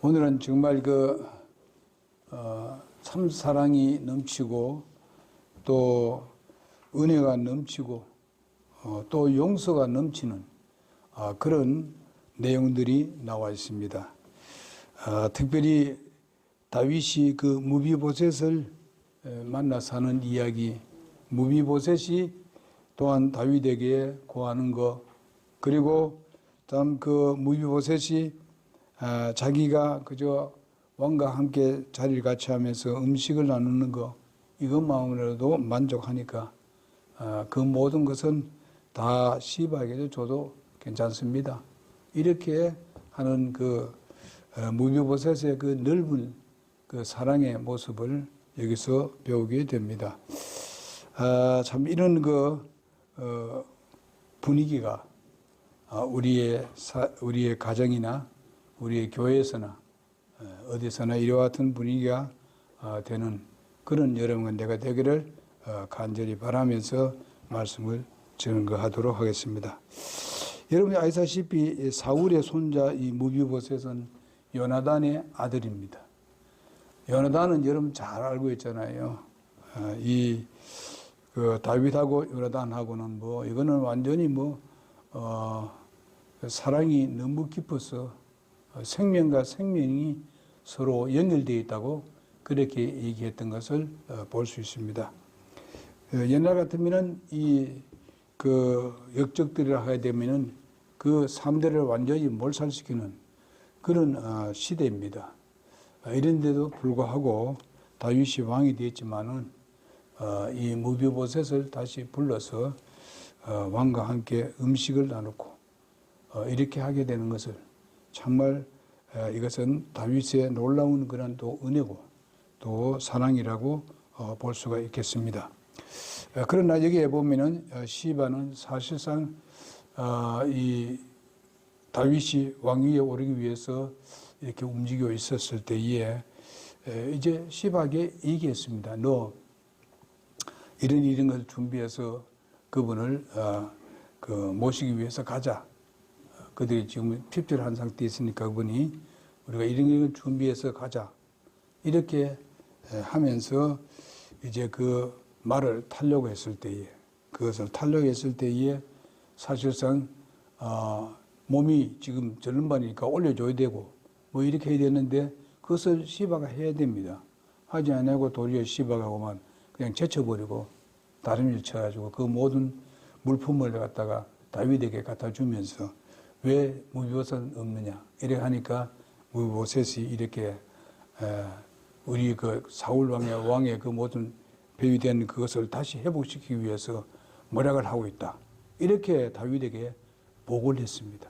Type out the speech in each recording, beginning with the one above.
오늘은 정말 참 사랑이 넘치고 또 은혜가 넘치고 또 용서가 넘치는 그런 내용들이 나와 있습니다. 특별히 다윗이 그 무비보셋을 만나서 하는 이야기, 무비보셋이 또한 다윗에게 고하는 것, 그리고 참 그 무비보셋이 자기가 그저 왕과 함께 자리를 같이 하면서 음식을 나누는 것, 이것만으로도 만족하니까 그 모든 것은 다 시바에게도 줘도 괜찮습니다. 이렇게 하는 그 무비보셋의 그 넓은 그 사랑의 모습을 여기서 배우게 됩니다. 참 이런 분위기가 우리의 가정이나 우리의 교회에서나 어디서나 이와 같은 분위기가 되는 그런 여러분과 내가 되기를 간절히 바라면서 말씀을 증거하도록 하겠습니다. 여러분이 아시다시피 사울의 손자 이 무비보셋은 요나단의 아들입니다. 요나단은 여러분 잘 알고 있잖아요. 다윗하고 요나단하고는 이거는 완전히 사랑이 너무 깊어서 생명과 생명이 서로 연결되어 있다고 그렇게 얘기했던 것을 볼 수 있습니다. 옛날 같으면은 역적들이라 하게 되면은 그 3대를 완전히 몰살시키는 그런 시대입니다. 이런데도 불구하고 다윗이 왕이 되었지만은 이 무비보셋을 다시 불러서 왕과 함께 음식을 나누고 이렇게 하게 되는 것을 정말 이것은 다윗의 놀라운 그런 또 은혜고 또 사랑이라고 볼 수가 있겠습니다. 그러나 여기에 보면은 시바는 사실상 이 다윗이 왕위에 오르기 위해서 이렇게 움직여 있었을 때에 이제 시바에게 얘기했습니다. 너 이런 걸 준비해서 그분을 모시기 위해서 가자. 그들이 지금 핍절한 상태에 있으니까 그분이 우리가 이런 걸 준비해서 가자. 이렇게 하면서 이제 그 말을 타려고 했을 때에 그것을 타려고 했을 때에 사실상 몸이 지금 절름반이니까 올려줘야 되고 이렇게 해야 되는데 그것을 시바가 해야 됩니다. 하지 않고 도리어 시바가 그냥 제쳐버리고 다른 일 쳐가지고 그 모든 물품을 갖다가 다윗에게 갖다 주면서 왜 무비보셋은 없느냐 이렇게 하니까 무비보셋이 이렇게 우리 그 사울 왕의 그 모든 배위된 그것을 다시 회복시키기 위해서 모략을 하고 있다. 이렇게 다윗에게 보고를 했습니다.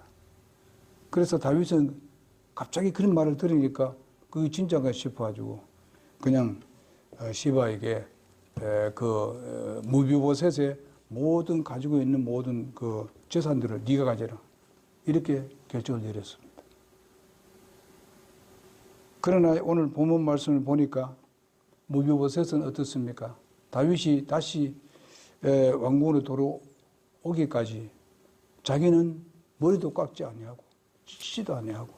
그래서 다윗은 갑자기 그런 말을 들으니까 그게 진짜가 싶어가지고 그냥 시바에게 무비보셋의 모든 가지고 있는 모든 그 재산들을 네가 가져라. 이렇게 결정을 내렸습니다. 그러나 오늘 본문 말씀을 보니까 무비보셋은 어떻습니까? 다윗이 다시 왕궁으로 돌아오기까지 자기는 머리도 깎지 아니하고 씻지도 아니하고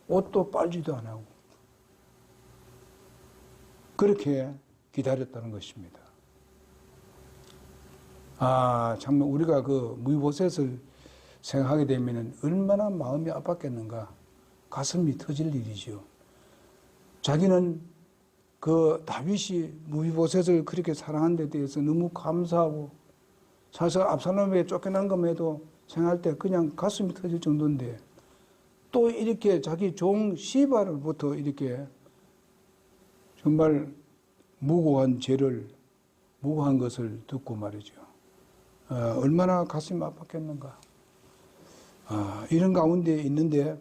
옷도 빨지도 아니하고 그렇게 기다렸다는 것입니다. 정말 우리가 그 무비보셋을 생각하게 되면 얼마나 마음이 아팠겠는가. 가슴이 터질 일이지요. 자기는 그 다윗이 무비보셋을 그렇게 사랑한 데 대해서 너무 감사하고 사실 압살롬에 쫓겨난 것만 해도 생각할 때 그냥 가슴이 터질 정도인데 또 이렇게 자기 종 시바로부터 이렇게 정말 무고한 것을 듣고 말이죠. 얼마나 가슴이 아팠겠는가. 이런 가운데 있는데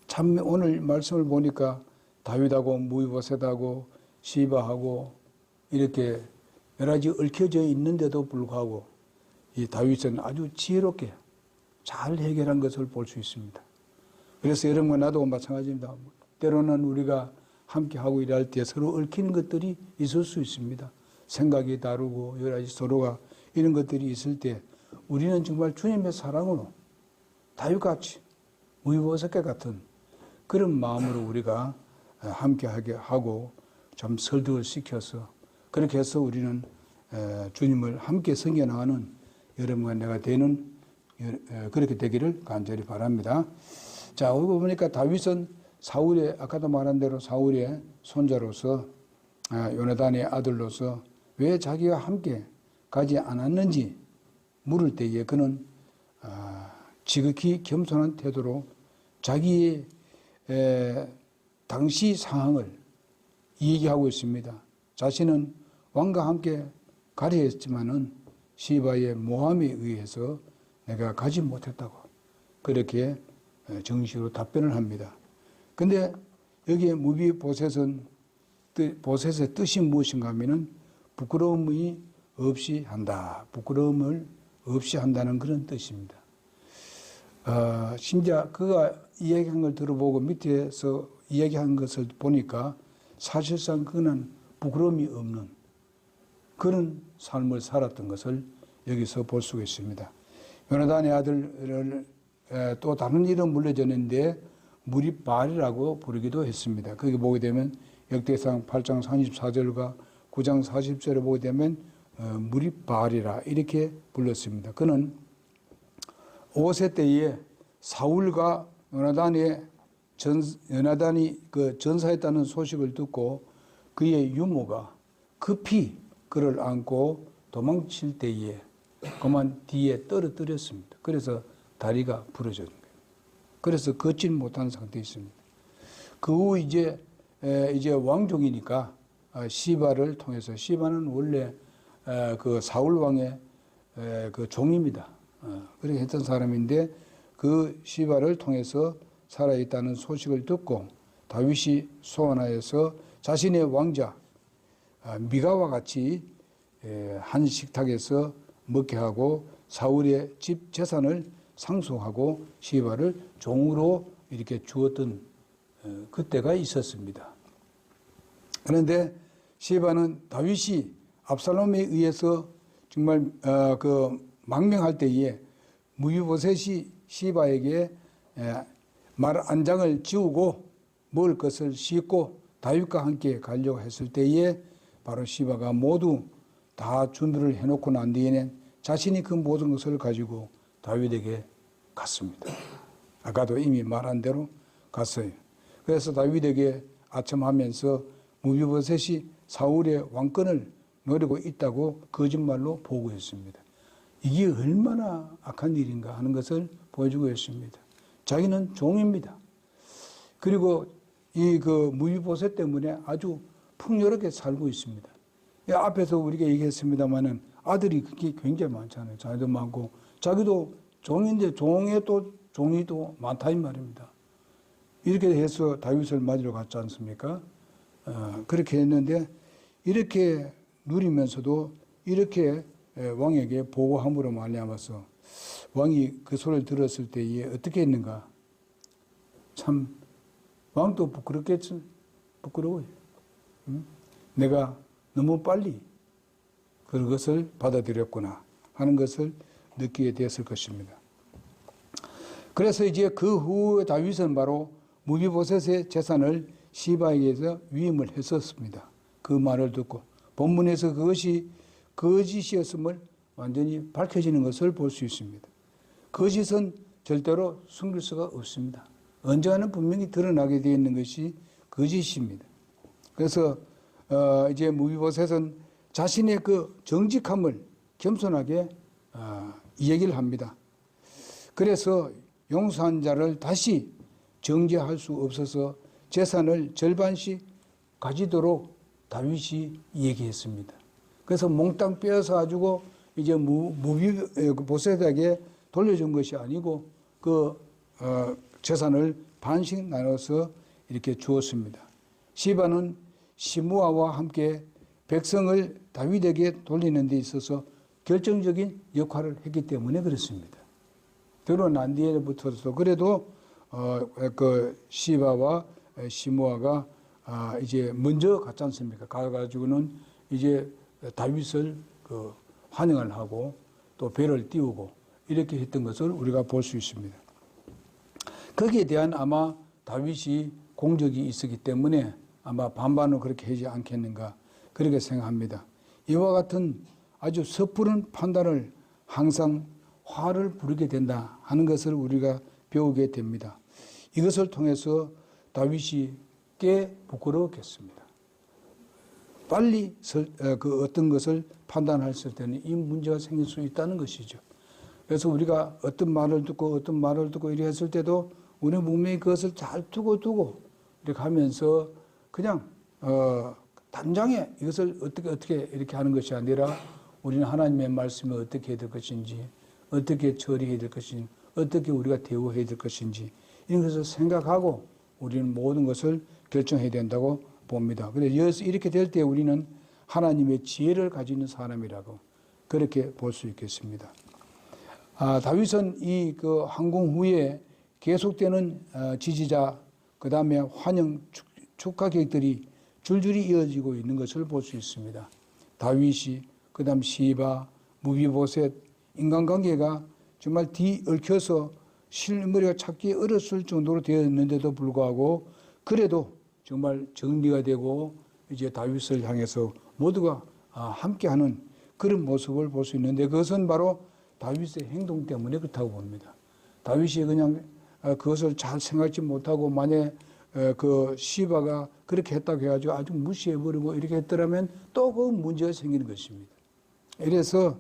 참 오늘 말씀을 보니까 다윗하고 무비보셋하고 시바하고 이렇게 여러 가지 얽혀져 있는데도 불구하고 이 다윗은 아주 지혜롭게 잘 해결한 것을 볼 수 있습니다. 그래서 여러분과 나도 마찬가지입니다. 때로는 우리가 함께하고 일할 때 서로 얽힌 것들이 있을 수 있습니다. 생각이 다르고 여러 가지 서로가 이런 것들이 있을 때 우리는 정말 주님의 사랑으로 다윗같이 무비보셋과 같은 그런 마음으로 우리가 함께하게 하고 좀 설득을 시켜서 그렇게 해서 우리는 주님을 함께 섬겨나가는 여러분과 내가 되는 그렇게 되기를 간절히 바랍니다. 자, 여기 보니까 다윗은 사울의 아까도 말한 대로 사울의 손자로서 요나단의 아들로서 왜 자기와 함께 가지 않았는지 물을 때에 그는 지극히 겸손한 태도로 자기의 당시 상황을 얘기하고 있습니다. 자신은 왕과 함께 가려 했지만은 시바의 모함에 의해서 내가 가지 못했다고 그렇게 정식으로 답변을 합니다. 근데 여기에 무비보셋의 뜻이 무엇인가 하면은 부끄러움이 없이 한다. 부끄러움을 없이 한다는 그런 뜻입니다. 진짜 그가 이야기한 걸 들어보고 밑에서 이야기한 것을 보니까 사실상 그는 부끄러움이 없는 그런 삶을 살았던 것을 여기서 볼 수가 있습니다. 요나단의 아들을 또 다른 이름 불려졌는데 무리발이라고 부르기도 했습니다. 거기 보게 되면 역대상 8장 34절과 9장 40절에 보게 되면 무리발이라 이렇게 불렀습니다. 그는 5세 때에 사울과 요나단이 그 전사했다는 소식을 듣고 그의 유모가 급히 그를 안고 도망칠 때에 그만 뒤에 떨어뜨렸습니다. 그래서 다리가 부러졌는 거예요. 그래서 걷지 못하는 상태에 있습니다. 그 후 이제 왕족이니까 시바를 통해서 시바는 원래 그 사울 왕의 그 종입니다. 그렇게 했던 사람인데 그 시바를 통해서 살아있다는 소식을 듣고 다윗이 소원하여서 자신의 왕자 미가와 같이 한 식탁에서 먹게 하고 사울의 집 재산을 상속하고 시바를 종으로 이렇게 주었던 그때가 있었습니다. 그런데 시바는 다윗이 압살롬에 의해서 정말 그 망명할 때에 무비보셋이 시바에게 말 안장을 지우고 먹을 것을 싣고 다윗과 함께 가려고 했을 때에 바로 시바가 모두 다 준비를 해놓고 난 뒤에는 자신이 그 모든 것을 가지고 다윗에게 갔습니다. 아까도 이미 말한 대로 갔어요. 그래서 다윗에게 아첨하면서 무비보셋이 사울의 왕권을 노리고 있다고 거짓말로 보고했습니다. 이게 얼마나 악한 일인가 하는 것을 보여주고 있습니다. 자기는 종입니다. 그리고 이 그 무비보셋 때문에 아주 풍요롭게 살고 있습니다. 앞에서 우리가 얘기했습니다만은 아들이 굉장히 많잖아요. 자기도 많고 자기도 종인데 종에 또 종이 또 많다 이 말입니다. 이렇게 해서 다윗을 맞으러 갔지 않습니까? 그렇게 했는데 이렇게 누리면서도 이렇게 왕에게 보고함으로 말미암아서 왕이 그 소리를 들었을 때에 어떻게 했는가? 참 왕도 부끄럽겠지. 부끄러워요. 내가 너무 빨리 그것을 받아들였구나 하는 것을 느끼게 되었을 것입니다. 그래서 이제 그 후에 다윗은 바로 무비보셋의 재산을 시바에게서 위임을 했었습니다. 그 말을 듣고 본문에서 그것이 거짓이었음을 완전히 밝혀지는 것을 볼 수 있습니다. 거짓은 절대로 숨길 수가 없습니다. 언젠가는 분명히 드러나게 되어 있는 것이 거짓입니다. 그래서 이제 무비보셋은 자신의 그 정직함을 겸손하게 얘기를 합니다. 그래서 용서한 자를 다시 정죄할 수 없어서 재산을 절반씩 가지도록 다윗이 얘기했습니다. 그래서 몽땅 빼앗아 가지고 이제 무비보셋에게 돌려준 것이 아니고 그 재산을 반씩 나눠서 이렇게 주었습니다. 시바는 시므아와 함께 백성을 다윗에게 돌리는 데 있어서 결정적인 역할을 했기 때문에 그렇습니다. 드러난 뒤에부터도 그래도 그 시바와 시므아가 이제 먼저 갔지 않습니까? 가가지고는 이제 다윗을 그 환영을 하고 또 배를 띄우고 이렇게 했던 것을 우리가 볼 수 있습니다. 거기에 대한 아마 다윗이 공적이 있었기 때문에 아마 반반으로 그렇게 하지 않겠는가 그렇게 생각합니다. 이와 같은 아주 섣부른 판단을 항상 화를 부르게 된다 하는 것을 우리가 배우게 됩니다. 이것을 통해서 다윗이 꽤 부끄러웠겠습니다. 빨리 그 어떤 것을 판단할 때는 이 문제가 생길 수 있다는 것이죠. 그래서 우리가 어떤 말을 듣고 이렇게 했을 때도 우리는 분명히 그것을 잘 두고 이렇게 하면서 그냥 단장에 이것을 어떻게 이렇게 하는 것이 아니라 우리는 하나님의 말씀을 어떻게 해야 될 것인지, 어떻게 처리해야 될 것인지, 어떻게 우리가 대우해야 될 것인지 이런 것을 생각하고 우리는 모든 것을 결정해야 된다고 봅니다. 그래서 이렇게 될 때 우리는 하나님의 지혜를 가지는 사람이라고 그렇게 볼 수 있겠습니다. 다윗은 이 그 항공 후에 계속되는 지지자, 그 다음에 환영 축하 계획들이 줄줄이 이어지고 있는 것을 볼 수 있습니다. 다윗이, 그 다음 시바, 무비보셋, 인간관계가 정말 뒤얽혀서 실머리가 찾기 어렸을 정도로 되었는데도 불구하고 그래도 정말 정리가 되고 이제 다윗을 향해서 모두가 함께하는 그런 모습을 볼 수 있는데 그것은 바로 다윗의 행동 때문에 그렇다고 봅니다. 다윗이 그냥 그것을 잘 생각지 못하고 만약에 그 시바가 그렇게 했다고 해가지고 아주 무시해버리고 이렇게 했더라면 또 그 문제가 생기는 것입니다. 이래서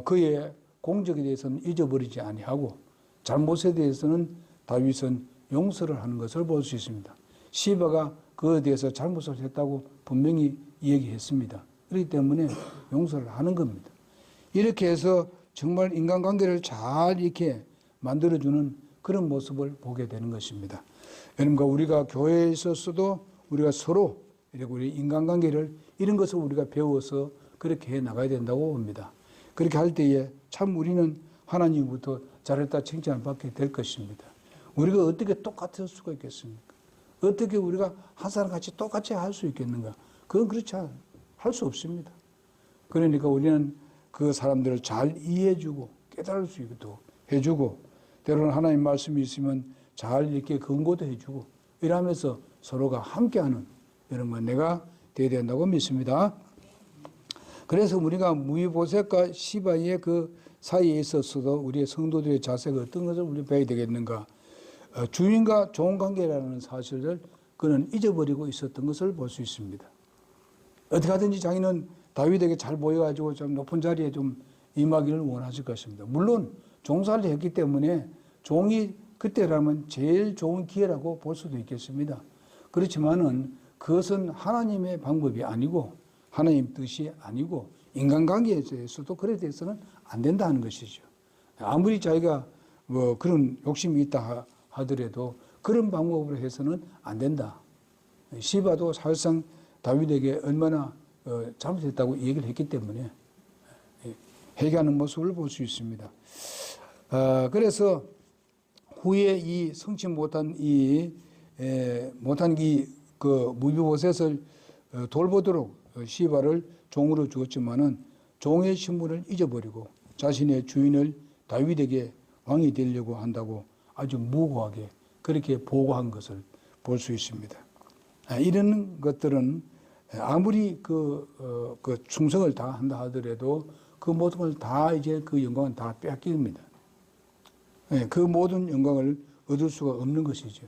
그의 공적에 대해서는 잊어버리지 아니하고 잘못에 대해서는 다윗은 용서를 하는 것을 볼 수 있습니다. 시바가 그에 대해서 잘못을 했다고 분명히 얘기했습니다. 그렇기 때문에 용서를 하는 겁니다. 이렇게 해서 정말 인간관계를 잘 이렇게 만들어주는 그런 모습을 보게 되는 것입니다. 여러분과 우리가 교회에 있어서도 우리가 서로 이렇게 우리 인간관계를 이런 것을 우리가 배워서 그렇게 해 나가야 된다고 봅니다. 그렇게 할 때에 참 우리는 하나님부터 잘했다 칭찬을 받게 될 것입니다. 우리가 어떻게 똑같을 수가 있겠습니까? 어떻게 우리가 한 사람같이 똑같이 할 수 있겠는가? 그건 그렇지 할 수 없습니다. 그러니까 우리는 그 사람들을 잘 이해해주고 깨달을 수 있도록 해주고 때로는 하나님 말씀이 있으면 잘 이렇게 근거도 해주고 이러면서 서로가 함께하는 이런 건 내가 되어야 된다고 믿습니다. 그래서 우리가 무비보셋과 시바의 그 사이에 있어서도 우리의 성도들의 자세가 어떤 것을 우리 배워야 되겠는가? 주인과 종 관계라는 사실을 그는 잊어버리고 있었던 것을 볼 수 있습니다. 어떻게 하든지 자기는 다윗에게 잘 보여가지고 좀 높은 자리에 좀 임하기를 원하실 것입니다. 물론 종살이를 했기 때문에 종이 그때라면 제일 좋은 기회라고 볼 수도 있겠습니다. 그렇지만은 그것은 하나님의 방법이 아니고 하나님 뜻이 아니고 인간관계에 대해서도 그래 대해서는 안 된다는 것이죠. 아무리 자기가 뭐 그런 욕심이 있다 하더라도 그런 방법으로 해서는 안 된다. 시바도 사실상 다윗에게 얼마나 잘못했다고 얘기를 했기 때문에 회개하는 모습을 볼 수 있습니다. 그래서 후에 이 성취 못한 그 무비보셋을 돌보도록 시바를 종으로 주었지만은 종의 신분을 잊어버리고 자신의 주인을 다윗에게 왕이 되려고 한다고 아주 무고하게 그렇게 보고한 것을 볼 수 있습니다. 이런 것들은 아무리 그 충성을 다 한다 하더라도 그 모든 걸 다 이제 그 영광은 다 뺏깁니다. 그 모든 영광을 얻을 수가 없는 것이죠.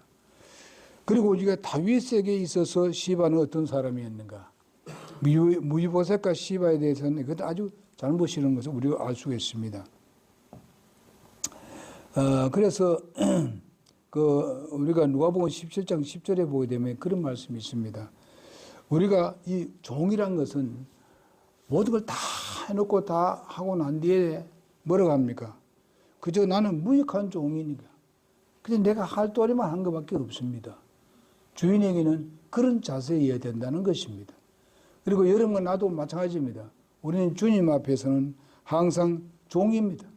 그리고 우리가 다윗에게 있어서 시바는 어떤 사람이었는가? 무비보셋과 시바에 대해서는 그것도 아주 잘못이라는 것을 우리가 알 수가 있습니다. 그래서 우리가 누가복음 17장 10절에 보게 되면 그런 말씀이 있습니다. 우리가 이 종이란 것은 모든 걸 다 해놓고 다 하고 난 뒤에 뭐라고 합니까? 그저 나는 무익한 종이니까. 그냥 내가 할 도리만 한 것밖에 없습니다. 주인에게는 그런 자세여야 된다는 것입니다. 그리고 여러분과 나도 마찬가지입니다. 우리는 주님 앞에서는 항상 종입니다.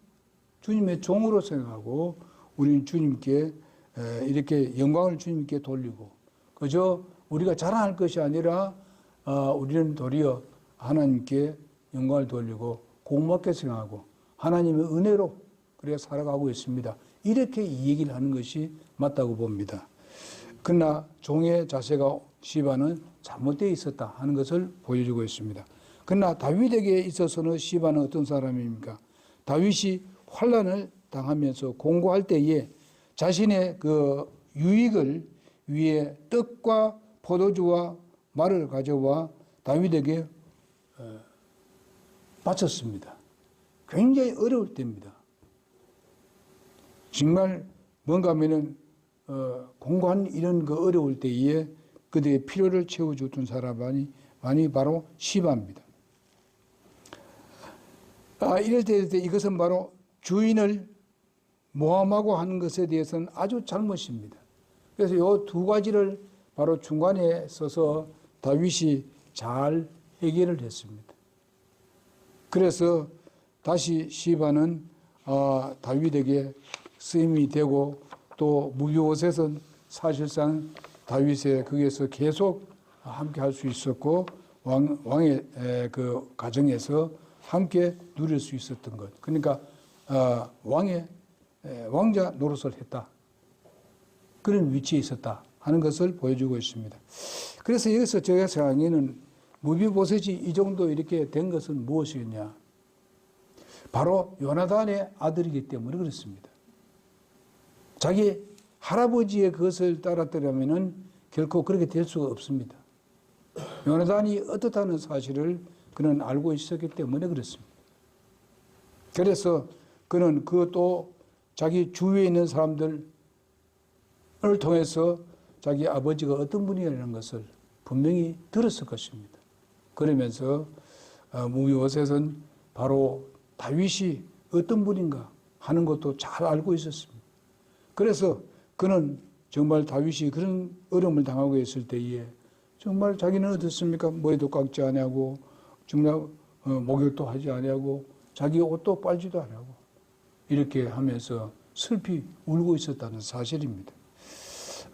주님의 종으로 생각하고 우리는 주님께 이렇게 영광을 주님께 돌리고 그저 우리가 자랑할 것이 아니라 우리는 도리어 하나님께 영광을 돌리고 고맙게 생각하고 하나님의 은혜로 그렇게 살아가고 있습니다. 이렇게 이 얘기를 하는 것이 맞다고 봅니다. 그러나 종의 자세가 시바는 잘못되어 있었다 하는 것을 보여주고 있습니다. 그러나 다윗에게 있어서는 시바는 어떤 사람입니까? 다윗이 환난을 당하면서 공고할 때에 자신의 그 유익을 위해 떡과 포도주와 말을 가져와 다윗에게 바쳤습니다. 굉장히 어려울 때입니다. 정말 뭔가 하면은 공고한 이런 그 어려울 때에 그들의 필요를 채워주던 사람이 바로 시바입니다. 이럴 때 이것은 바로 주인을 모함하고 하는 것에 대해서는 아주 잘못입니다. 그래서 이 두 가지를 바로 중간에 서서 다윗이 잘 해결을 했습니다. 그래서 다시 시바는 다윗에게 쓰임이 되고 또 무비보셋은 사실상 다윗의 거기에서 계속 함께 할 수 있었고 왕의 그 가정에서 함께 누릴 수 있었던 것. 그러니까 왕자 노릇을 했다. 그런 위치에 있었다 하는 것을 보여주고 있습니다. 그래서 여기서 제가 생각하기에는 무비보셋이 이 정도 이렇게 된 것은 무엇이겠냐? 바로 요나단의 아들이기 때문에 그렇습니다. 자기 할아버지의 그것을 따랐더라면 결코 그렇게 될 수가 없습니다. 요나단이 어떻다는 사실을 그는 알고 있었기 때문에 그렇습니다. 그래서 그는 그것도 자기 주위에 있는 사람들을 통해서 자기 아버지가 어떤 분이라는 것을 분명히 들었을 것입니다. 그러면서 무비보셋은 바로 다윗이 어떤 분인가 하는 것도 잘 알고 있었습니다. 그래서 그는 정말 다윗이 그런 어려움을 당하고 있을 때에 정말 자기는 어떻습니까? 머리도 깎지 아니하고 정말 목욕도 하지 아니하고 자기 옷도 빨지도 아니하고 이렇게 하면서 슬피 울고 있었다는 사실입니다.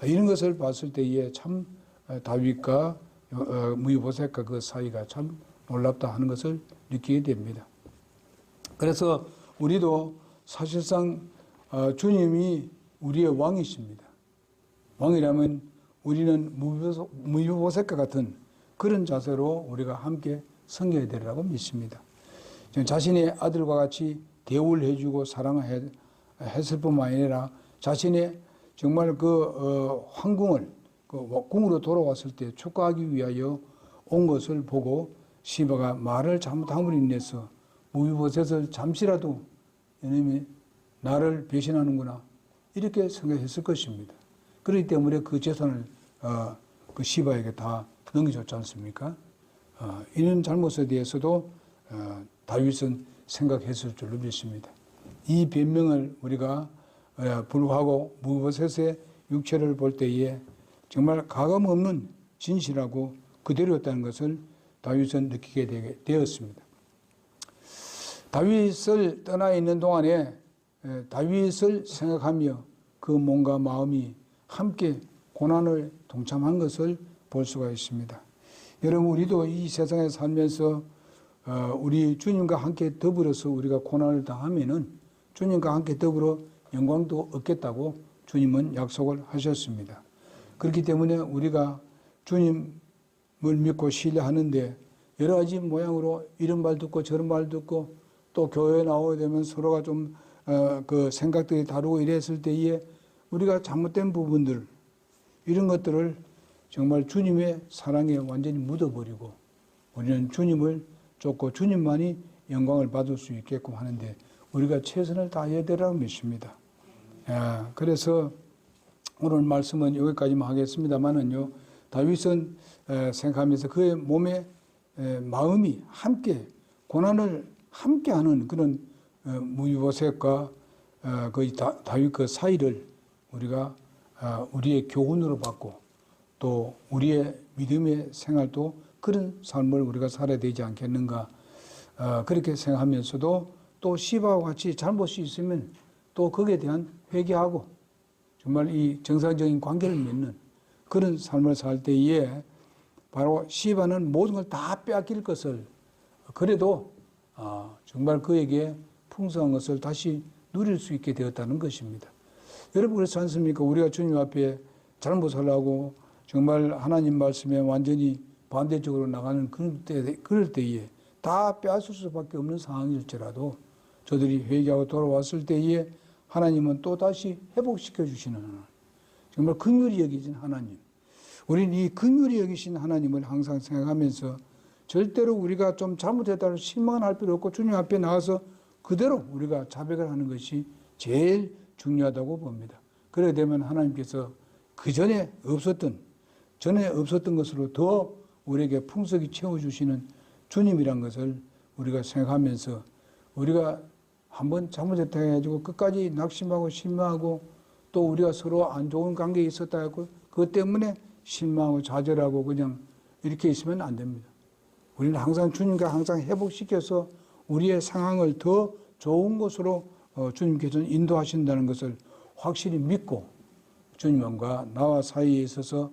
이런 것을 봤을 때에 참 다윗과 무비보셋과 그 사이가 참 놀랍다 하는 것을 느끼게 됩니다. 그래서 우리도 사실상 주님이 우리의 왕이십니다. 왕이라면 우리는 무비보셋과 같은 그런 자세로 우리가 함께 섬겨야 되리라고 믿습니다. 자신의 아들과 같이 대우를 해주고 사랑했을 뿐만 아니라 자신의 정말 그 황궁을 궁으로 돌아왔을 때 축하하기 위하여 온 것을 보고 시바가 말을 잘못함으로 인해서 무비보셋을 잠시라도 이놈이 나를 배신하는구나 이렇게 생각했을 것입니다. 그렇기 때문에 그 재산을 그 시바에게 다 넘겨줬지 않습니까? 이런 잘못에 대해서도 다윗은 생각했을 줄로 믿습니다. 이 변명을 우리가 불구하고 무비보셋의 육체를 볼 때에 정말 가감 없는 진실하고 그대로였다는 것을 다윗은 느끼게 되었습니다. 다윗을 떠나 있는 동안에 다윗을 생각하며 그 몸과 마음이 함께 고난을 동참한 것을 볼 수가 있습니다. 여러분 우리도 이 세상에 살면서 우리 주님과 함께 더불어서 우리가 고난을 당하면은 주님과 함께 더불어 영광도 얻겠다고 주님은 약속을 하셨습니다. 그렇기 때문에 우리가 주님을 믿고 신뢰하는데 여러 가지 모양으로 이런 말 듣고 저런 말 듣고 또 교회에 나오게 되면 서로가 좀 그 생각들이 다르고 이랬을 때에 우리가 잘못된 부분들 이런 것들을 정말 주님의 사랑에 완전히 묻어버리고 우리는 주님을 쫓고 주님만이 영광을 받을 수 있게끔 하는데 우리가 최선을 다해야 되라고 믿습니다. 그래서 오늘 말씀은 여기까지만 하겠습니다만은요. 다윗은 생각하면서 그의 몸에 마음이 함께 고난을 함께하는 그런 무비보셋과 그 다윗 그 사이를 우리가 우리의 교훈으로 받고 또 우리의 믿음의 생활도 그런 삶을 우리가 살아야 되지 않겠는가 그렇게 생각하면서도 또 시바와 같이 잘못이 있으면 또 거기에 대한 회개하고 정말 이 정상적인 관계를 맺는 그런 삶을 살 때에 바로 시바는 모든 걸 다 빼앗길 것을 그래도 정말 그에게 풍성한 것을 다시 누릴 수 있게 되었다는 것입니다. 여러분 그렇지 않습니까? 우리가 주님 앞에 잘못을 하고 정말 하나님 말씀에 완전히 반대쪽으로 나가는 그럴 때에 다 빼앗을 수밖에 없는 상황일지라도 저들이 회개하고 돌아왔을 때에 하나님은 또 다시 회복시켜 주시는 하나님. 정말 긍휼히 여기신 하나님. 우리는 이 긍휼히 여기신 하나님을 항상 생각하면서 절대로 우리가 좀 잘못했다고 실망할 필요 없고 주님 앞에 나와서 그대로 우리가 자백을 하는 것이 제일 중요하다고 봅니다. 그렇게 되면 하나님께서 전에 없었던 것으로 더 우리에게 풍성히 채워주시는 주님이란 것을 우리가 생각하면서 우리가 한번 잘못했다 해가지고 끝까지 낙심하고 실망하고 또 우리가 서로 안 좋은 관계에 있었다 하고 그것 때문에 실망하고 좌절하고 그냥 이렇게 있으면 안 됩니다. 우리는 항상 주님과 항상 회복시켜서 우리의 상황을 더 좋은 곳으로 주님께서는 인도하신다는 것을 확실히 믿고 주님과 나와 사이에 있어서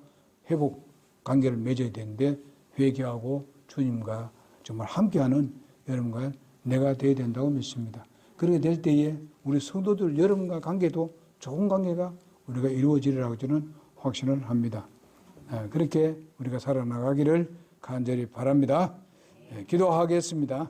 회복 관계를 맺어야 되는데 회개하고 주님과 정말 함께하는 여러분과 내가 되어야 된다고 믿습니다. 그렇게 될 때에 우리 성도들 여러분과 관계도 좋은 관계가 우리가 이루어지리라고 저는 확신을 합니다. 그렇게 우리가 살아나가기를 간절히 바랍니다. 기도하겠습니다.